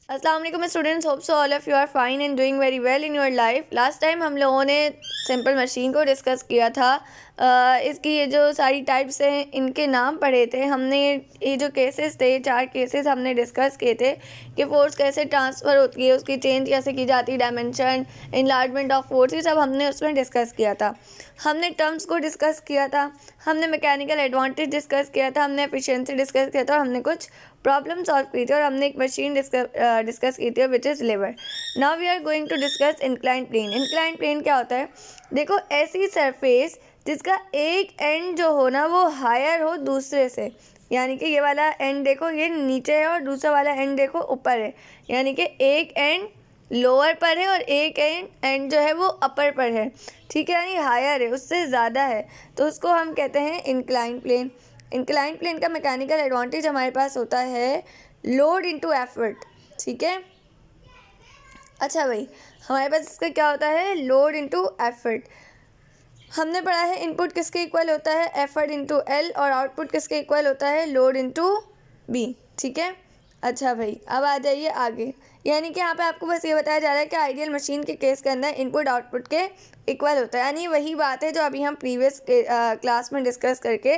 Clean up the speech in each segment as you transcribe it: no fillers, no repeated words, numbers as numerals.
अस्सलाम वालेकुम students, hope so all of you are fine and doing very well in your life. Last time हम लोगों ने simple machine को discuss किया था। इसकी ये जो सारी टाइप्स हैं इनके नाम पढ़े थे हमने। ये जो केसेस थे 4 केसेस हमने डिस्कस किए थे कि फोर्स कैसे ट्रांसफ़र होती है, उसकी चेंज कैसे की जाती है, डायमेंशन, इनलार्जमेंट ऑफ फोर्स, ये सब हमने उसमें डिस्कस किया था। हमने टर्म्स को डिस्कस किया था, हमने मैकेनिकल एडवांटेज डिस्कस किया था, हमने एफिशिएंसी डिस्कस किया था और हमने कुछ प्रॉब्लम सॉल्व की थी और हमने एक मशीन डिस्कस की थी which is lever. Now we are going to discuss incline plane. Incline plane क्या होता है? देखो, ऐसी सरफेस जिसका एक एंड जो हो ना वो हायर हो दूसरे से, यानी कि ये वाला एंड देखो ये नीचे है और दूसरा वाला एंड देखो ऊपर है, यानी कि एक एंड लोअर पर है और एक एंड जो है वो अपर पर है, ठीक है, यानी हायर है, उससे ज़्यादा है, तो उसको हम कहते हैं इंक्लाइन प्लेन। इंक्लाइन प्लेन का मैकेनिकल एडवांटेज हमारे पास होता है लोड इनटू एफर्ट, ठीक है। अच्छा भाई, हमारे पास इसका क्या होता है? Load into effort. हमने पढ़ा है इनपुट किसके इक्वल होता है? एफर्ट इनटू एल, और आउटपुट किसके इक्वल होता है? लोड इनटू बी, ठीक है। अच्छा भाई, अब आ जाइए आगे। यानी कि यहाँ पे आपको बस ये बताया जा रहा है कि आइडियल मशीन के केस के अंदर इनपुट आउटपुट के इक्वल होता है, यानी वही बात है जो अभी हम प्रीवियस क्लास में डिस्कस करके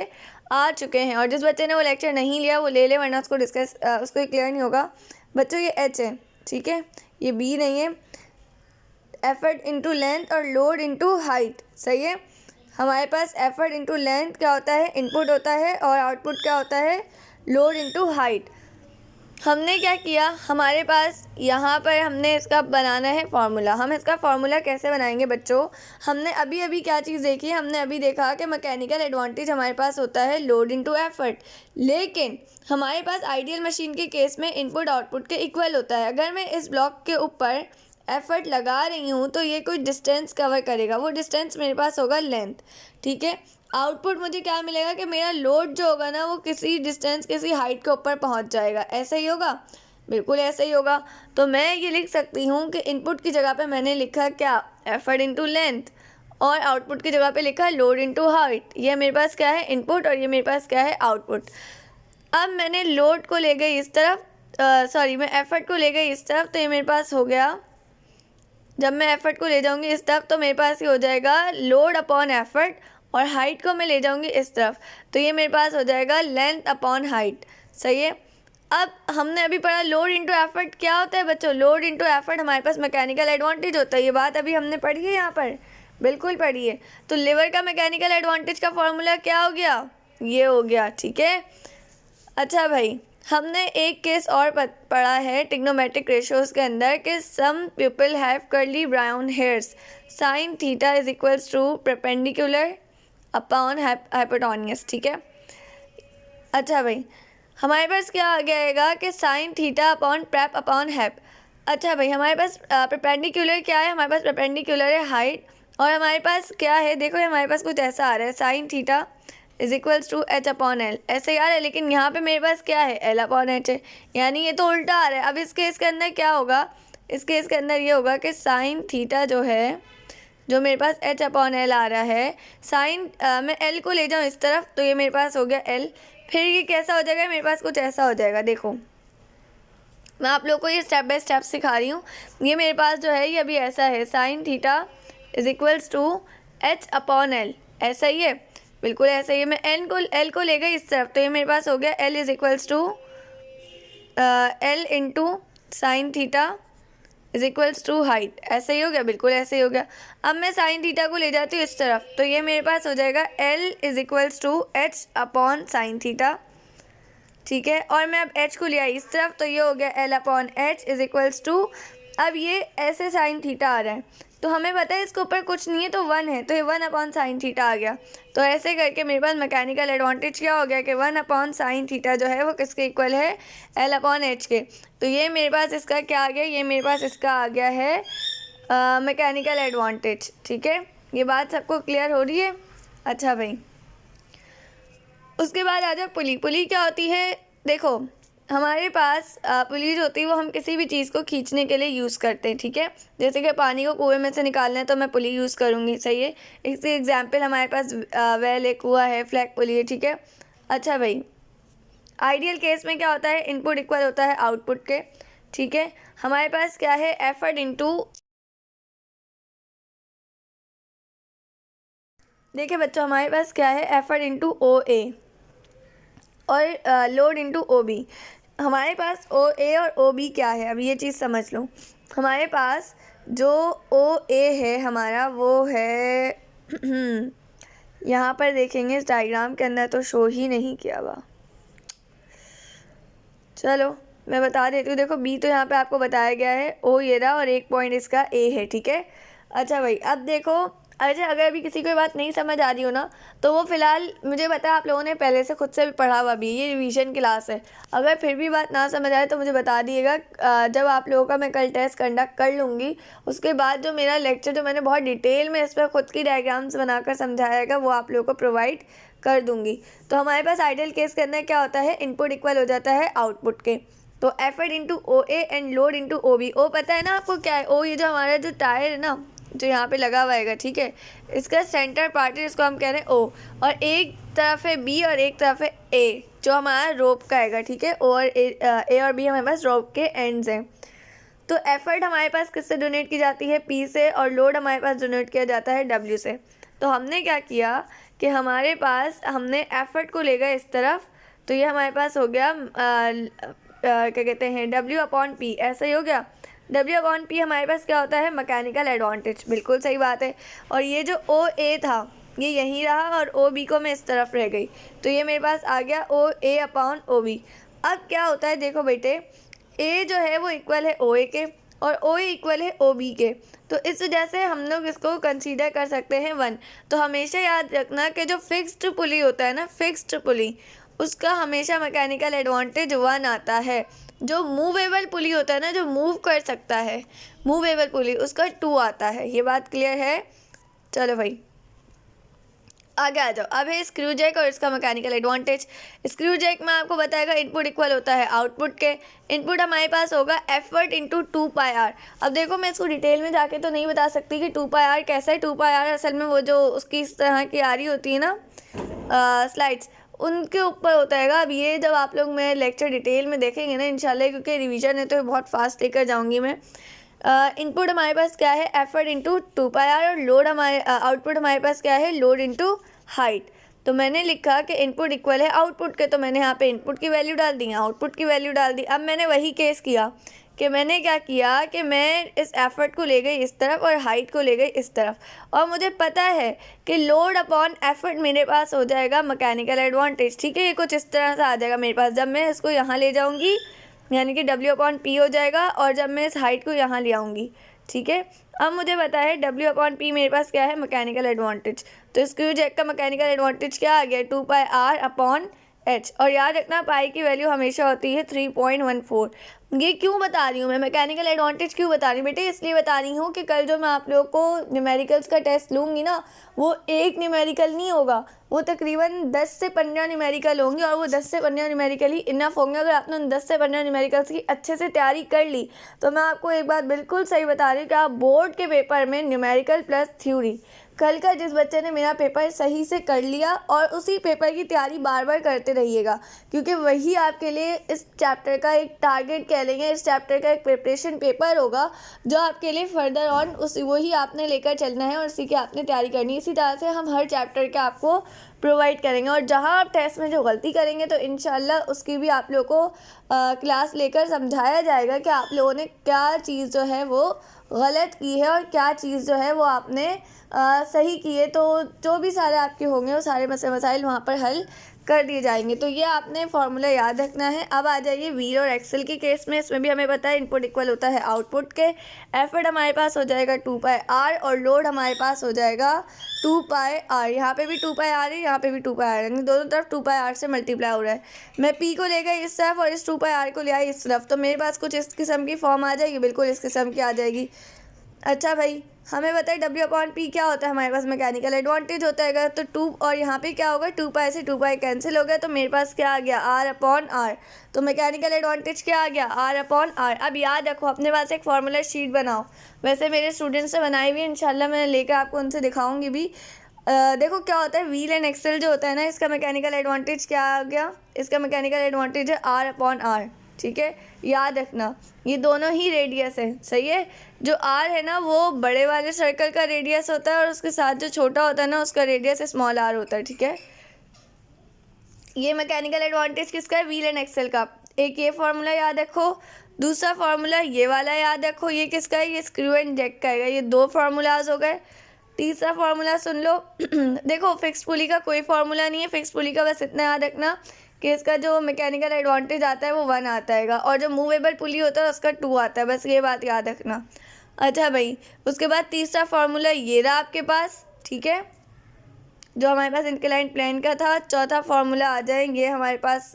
आ चुके हैं। और जिस बच्चे ने वो लेक्चर नहीं लिया वो ले ले, वरना उसको क्लियर नहीं होगा। बच्चों ये एच है, ठीक है, ये बी नहीं है। एफर्ट इंटू लेंथ और लोड इंटू हाइट, सही है। हमारे पास एफर्ट इंटू लेंथ क्या होता है? इनपुट होता है, और आउटपुट क्या होता है? Load into height. हमने क्या किया, हमारे पास यहाँ पर हमने इसका बनाना है फार्मूला। हम इसका फार्मूला कैसे बनाएंगे बच्चों? हमने अभी अभी क्या चीज़ देखी? हमने अभी देखा कि मैकेनिकल एडवांटेज हमारे पास होता है लोड इनटू एफर्ट, लेकिन हमारे पास आइडियल मशीन के केस में इनपुट आउटपुट के इक्वल होता है। अगर मैं इस ब्लॉक के ऊपर एफर्ट लगा रही हूँ तो ये कुछ डिस्टेंस कवर करेगा, वो डिस्टेंस मेरे पास होगा लेंथ, ठीक है। आउटपुट मुझे क्या मिलेगा कि मेरा लोड जो होगा ना वो किसी डिस्टेंस, किसी हाइट के ऊपर पहुँच जाएगा। ऐसा ही होगा, बिल्कुल ऐसा ही होगा। तो मैं ये लिख सकती हूँ कि इनपुट की जगह पे मैंने लिखा क्या? एफर्ट इनटू लेंथ, और आउटपुट की जगह पे लिखा लोड इनटू हाइट। ये मेरे पास क्या है? इनपुट, और ये मेरे पास क्या है? आउटपुट। अब मैंने लोड को ले गई इस तरफ, मैं एफर्ट को ले गई इस तरफ, तो ये मेरे पास हो गया। जब मैं एफर्ट को ले जाऊंगी इस तरफ तो मेरे पास ये हो जाएगा लोड अपॉन एफर्ट, और हाइट को मैं ले जाऊंगी इस तरफ तो ये मेरे पास हो जाएगा लेंथ अपॉन हाइट, सही है। अब हमने अभी पढ़ा लोड इंटू एफर्ट क्या होता है बच्चों? लोड इंटू एफर्ट हमारे पास मैकेनिकल एडवांटेज होता है। ये बात अभी हमने पढ़ी है यहाँ पर, बिल्कुल पढ़ी है। तो लिवर का मैकेनिकल एडवांटेज का फॉर्मूला क्या हो गया? ये हो गया, ठीक है। अच्छा भाई, हमने एक केस और पढ़ा है ट्रिग्नोमेट्रिक रेशियोज के अंदर कि some people have curly brown hairs, sine theta is equals to perpendicular upon hypotenuse, ठीक है। अच्छा भाई, हमारे पास क्या आ जाएगा कि sine theta upon perp upon hyp. अच्छा भाई, हमारे पास परपेंडिकुलर क्या है? हमारे पास परपेंडिकुलर है हाइट, और हमारे पास क्या है? देखो हमारे पास कुछ ऐसा आ रहा है, sine theta is equals to H upon L, ऐसे यार है, लेकिन यहाँ पे मेरे पास क्या है? एल अपॉन एच है, यानी ये तो उल्टा आ रहा है। अब इस केस के अंदर क्या होगा? इस केस के अंदर ये होगा कि साइन थीटा जो है, जो मेरे पास एच अपॉन एल आ रहा है, साइन मैं एल को ले जाऊँ इस तरफ तो ये मेरे पास हो गया एल, फिर ये कैसा हो जाएगा? मेरे पास कुछ ऐसा हो जाएगा। देखो मैं आप लोग को ये स्टेप बाय स्टेप सिखा रही हूँ। ये मेरे पास जो है ये अभी ऐसा है, sine theta is equals to H upon L, ऐसा ही है, बिल्कुल ऐसा ही है। मैं एल को ले गई इस तरफ तो ये मेरे पास हो गया L is equals to L into sine theta is equals to height, ऐसा ही हो गया, बिल्कुल ऐसे ही हो गया। अब मैं साइन थीटा को ले जाती हूँ इस तरफ तो ये मेरे पास हो जाएगा L is equals to H upon sine theta, ठीक है। और मैं अब एच को ले आई इस तरफ तो ये हो गया L upon H is equals to, अब ये ऐसे साइन थीटा आ रहा है तो हमें पता है इसके ऊपर कुछ नहीं है तो 1 है, तो ये 1 अपॉन साइन थीटा आ गया। तो ऐसे करके मेरे पास मैकेनिकल एडवांटेज क्या हो गया कि 1 अपॉन साइन थीटा जो है वो किसके इक्वल है? एल अपॉन एच के। तो ये मेरे पास इसका क्या आ गया? ये मेरे पास इसका आ गया है मैकेनिकल एडवांटेज, ठीक है। ये बात सबको क्लियर हो रही है? अच्छा भाई, उसके बाद आ जाओ पुली। पुली क्या होती है? देखो हमारे पास पुली जो होती है वो हम किसी भी चीज़ को खींचने के लिए यूज़ करते हैं, ठीक है। जैसे कि पानी को कुएं में से निकालना है तो मैं पुली यूज़ करूँगी, सही है। इसके एग्जांपल हमारे पास वेल है, कुआं है, फ्लैग पुली है, ठीक है। अच्छा भाई, आइडियल केस में क्या होता है? इनपुट इक्वल होता है आउटपुट के, ठीक है। हमारे पास क्या है, एफर्ट इंटू, देखिए बच्चों हमारे पास क्या है, एफर्ट इंटू ओ ए और लोड इंटू ओ बी। हमारे पास ओ ए और ओ बी क्या है, अब ये चीज़ समझ लो। हमारे पास जो ओ ए है हमारा वो है यहाँ पर देखेंगे इस डायग्राम के अंदर तो शो ही नहीं किया हुआ, चलो मैं बता देती हूँ। देखो बी तो यहाँ पे आपको बताया गया है, ओ ये रहा और एक पॉइंट इसका ए है, ठीक है। अच्छा भाई अब देखो, अच्छा अगर अभी किसी को ये बात नहीं समझ आ रही हो ना तो वो फ़िलहाल मुझे पता है आप लोगों ने पहले से खुद से भी पढ़ा हुआ भी, ये रिवीजन क्लास है। अगर फिर भी बात ना समझ आए तो मुझे बता दिएगा, जब आप लोगों का मैं कल टेस्ट कंडक्ट कर लूँगी उसके बाद जो मेरा लेक्चर जो मैंने बहुत डिटेल में इस पर खुद की डायग्राम्स बनाकर समझाएगा वो आप लोगों को प्रोवाइड कर दूँगी। तो हमारे पास आइडियल केस के अंदर क्या होता है, इनपुट इक्वल हो जाता है आउटपुट के, तो effort into O A and load into O B. ओ पता है ना आपको क्या है, ओ ये जो हमारा जो टायर है ना जो यहाँ पे लगा हुआ है, ठीक है, इसका सेंटर पार्ट है, इसको हम कह रहे हैं ओ, और एक तरफ है बी और एक तरफ है ए जो हमारा रोप का है, ठीक है। ओ और ए और बी हमारे पास रोप के एंड्स हैं। तो एफर्ट हमारे पास किससे डोनेट की जाती है, पी से, और लोड हमारे पास डोनेट किया जाता है डब्ल्यू से। तो हमने क्या किया कि हमारे पास हमने एफर्ट को ले गए इस तरफ, तो ये हमारे पास हो गया क्या कहते हैं डब्ल्यू अपॉन पी, ऐसा ही हो गया। डब्ल्यू अपॉन पी हमारे पास क्या होता है, मैकेनिकल एडवांटेज, बिल्कुल सही बात है। और ये जो ओ ए था ये यहीं रहा और ओ बी को मैं इस तरफ रह गई, तो ये मेरे पास आ गया ओ ए अपॉन ओ बी। अब क्या होता है देखो बेटे, ए जो है वो इक्वल है ओ ए के और ओ ए इक्वल है ओ बी के, तो इस वजह से हम लोग इसको कंसीडर कर सकते हैं 1। तो हमेशा याद रखना कि जो फिक्स्ड पुली होता है ना, फिक्स्ड पुली, उसका हमेशा मैकेनिकल एडवांटेज 1 आता है। जो मूवेबल पुली होता है ना, जो मूव कर सकता है, मूवेबल पुली, उसका 2 आता है। ये बात क्लियर है? चलो भाई आगे आ जाओ। अब है स्क्रू जैक और इसका मैकेनिकल एडवांटेज। स्क्रू जैक में आपको बताएगा इनपुट इक्वल होता है आउटपुट के। इनपुट हमारे पास होगा एफर्ट इंटू 2 पाई आर। अब देखो मैं इसको डिटेल में जाके तो नहीं बता सकती कि 2 पाई आर कैसा है। 2 पाई आर असल में वो जो उसकी इस तरह की आ रही होती है ना स्लाइड्स, उनके ऊपर होता है। अब ये जब आप लोग मैं लेक्चर डिटेल में देखेंगे ना इंशाल्लाह, क्योंकि रिवीजन है तो बहुत फास्ट लेकर जाऊँगी मैं। इनपुट हमारे पास क्या है, एफर्ट इंटू 2 पाई आर, और लोड हमारे आउटपुट हमारे पास क्या है, लोड इंटू हाइट। तो मैंने लिखा कि इनपुट इक्वल है आउटपुट के, तो मैंने यहाँ पे इनपुट की वैल्यू डाल दी, आउटपुट की वैल्यू डाल दी। अब मैंने वही केस किया कि मैंने क्या किया कि मैं इस एफर्ट को ले गई इस तरफ और हाइट को ले गई इस तरफ, और मुझे पता है कि लोड अपॉन एफर्ट मेरे पास हो जाएगा मैकेनिकल एडवांटेज। ठीक है, ये कुछ इस तरह से आ जाएगा मेरे पास जब मैं इसको यहाँ ले जाऊँगी, यानी कि W अपॉन P हो जाएगा, और जब मैं इस हाइट को यहाँ ले आऊँगी। ठीक है, अब मुझे पता है W अपॉन P मेरे पास क्या है, मैकेनिकल एडवांटेज। तो स्क्रू जैक का मैकेनिकल एडवांटेज क्या आ गया, 2 पाई R अपॉन H। और याद रखना पाई की वैल्यू हमेशा होती है 3.14। ये क्यों बता रही हूँ मैं, मैकेनिकल एडवांटेज क्यों बता रही हूँ बेटे, इसलिए बता रही हूँ कि कल जो मैं आप लोगों को न्यूमेरिकल्स का टेस्ट लूँगी ना, वो एक न्यूमेरिकल नहीं होगा, वो तकरीबन 10 से 15 न्यूमेरिकल होंगे, और वो 10 से 15 न्यूमेरिकल ही इनफ होंगे। अगर आपने उन 10 से 15 न्यूमेरिकल्स की अच्छे से तैयारी कर ली तो मैं आपको एक बात बिल्कुल सही बता रही हूँ कि आप बोर्ड के पेपर में न्यूमेरिकल प्लस थ्योरी, कल का जिस बच्चे ने मेरा पेपर सही से कर लिया और उसी पेपर की तैयारी बार बार करते रहिएगा, क्योंकि वही आपके लिए इस चैप्टर का एक टारगेट कह लेंगे, इस चैप्टर का एक प्रिपरेशन पेपर होगा जो आपके लिए फर्दर ऑन उस वही आपने लेकर चलना है और उसी की आपने तैयारी करनी है। इसी तरह से हम हर चैप्टर के आपको प्रोवाइड करेंगे, और जहाँ आप टेस्ट में जो गलती करेंगे तो इंशाल्लाह उसकी भी आप लोगों को क्लास लेकर समझाया जाएगा कि आप लोगों ने क्या चीज़ जो है वो गलत की है और क्या चीज़ जो है वो आपने सही की है। तो जो भी सारे आपके होंगे वो सारे मसाइल वहाँ पर हल कर दिए जाएंगे। तो ये आपने फार्मूला याद रखना है। अब आ जाइए व्हील और एक्सेल के केस में, इसमें भी हमें पता है इनपुट इक्वल होता है आउटपुट के। एफर्ट हमारे पास हो जाएगा 2 पाई आर और लोड हमारे पास हो जाएगा 2 पाई आर। यहाँ पे भी 2 पाई आर है, यहाँ पे भी 2 पाई आर है, दोनों तरफ 2 पाई आर से मल्टीप्लाई हो रहा है। मैं पी को ले गई इस तरफ और इस 2 पाई आर को ले आई इस तरफ, तो मेरे पास कुछ इस किस्म की फॉर्म आ जाएगी, बिल्कुल इस किस्म की आ जाएगी। अच्छा भाई हमें बताइए W अपॉन P क्या होता है, हमारे पास मैकेनिकल एडवांटेज होता है। तो 2 और यहाँ पे क्या होगा, 2 पाई से 2 पाई कैंसिल हो गया, तो मेरे पास क्या आ गया, R अपॉन R। तो मैकेनिकल एडवांटेज क्या आ गया, R अपॉन R। अब याद रखो अपने पास एक फार्मूला शीट बनाओ, वैसे मेरे स्टूडेंट्स ने बनाई हुई है, इंशाल्लाह मैं लेकर आपको उनसे दिखाऊंगी भी। देखो क्या होता है, व्हील एंड एक्सेल जो होता है ना, इसका मैकेनिकल एडवांटेज क्या आ गया, इसका मैकेनिकल एडवांटेज है R अपॉन R। ठीक है, याद रखना ये दोनों ही रेडियस है, सही है। जो आर है ना वो बड़े वाले सर्कल का रेडियस होता है और उसके साथ जो छोटा होता है ना उसका रेडियस स्मॉल आर होता है, ठीक है। ये मैकेनिकल एडवांटेज किसका है, व्हील एंड एक्सेल का। एक ये फार्मूला याद रखो, दूसरा फार्मूला ये वाला याद रखो, ये किसका है, ये स्क्रू एंड जैक का है। ये 2 फार्मूलाज हो गए। तीसरा फार्मूला सुन लो देखो फिक्स पुली का कोई फार्मूला नहीं है, फिक्स पुली का बस इतना याद रखना कि इसका जो मैकेनिकल एडवांटेज आता है वो 1 आता है और जो मूवेबल पुली होता है उसका 2 आता है, बस ये बात याद रखना। अच्छा भाई, उसके बाद तीसरा फार्मूला ये रहा आपके पास, ठीक है, जो हमारे पास इंक्लाइन प्लेन का था। चौथा फार्मूला आ जाएंगे हमारे पास,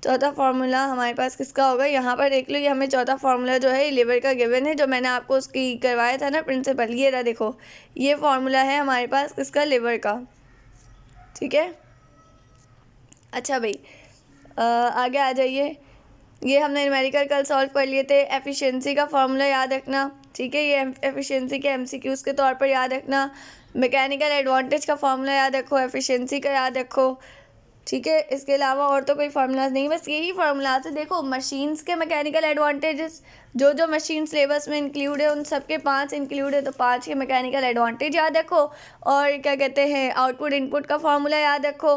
चौथा फार्मूला हमारे पास किसका होगा, यहाँ पर देख लो, ये हमें चौथा फार्मूला जो है लीवर का गिवन है, जो मैंने आपको उसकी करवाया था ना प्रिंसिपल, ये रहा देखो, ये फार्मूला है हमारे पास किसका, लीवर का, ठीक है। अच्छा भाई, आगे आ जाइए। ये हमने न्यूमेरिकल कल सॉल्व कर लिए थे। एफिशिएंसी का फार्मूला याद रखना, ठीक है, ये एफिशिएंसी के एमसीक्यूज़ के तौर पर याद रखना। मैकेनिकल एडवांटेज का फार्मूला याद रखो, एफिशिएंसी का याद रखो, ठीक है। इसके अलावा और तो कोई फार्मूलाज नहीं, बस यही फार्मूलाज है। देखो मशीन्स के मैकेनिकल एडवांटेजेस, जो जो मशीन सिलेबस में इंक्लूड है उन सब के 5 इंक्लूड है, तो 5 के मैकेनिकल एडवांटेज याद रखो। और क्या कहते हैं, आउटपुट इनपुट का फार्मूला याद रखो,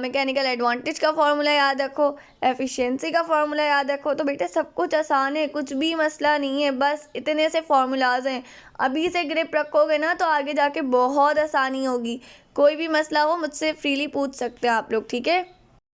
मैकेनिकल एडवांटेज का फार्मूला याद रखो, एफिशिएंसी का फार्मूला याद रखो। तो बेटा सब कुछ आसान है, कुछ भी मसला नहीं है, बस इतने से फार्मूलाज हैं। अभी से ग्रिप रखोगे ना तो आगे जाके बहुत आसानी होगी। कोई भी मसला हो मुझसे फ्रीली पूछ सकते हैं आप लोग, ठीक है।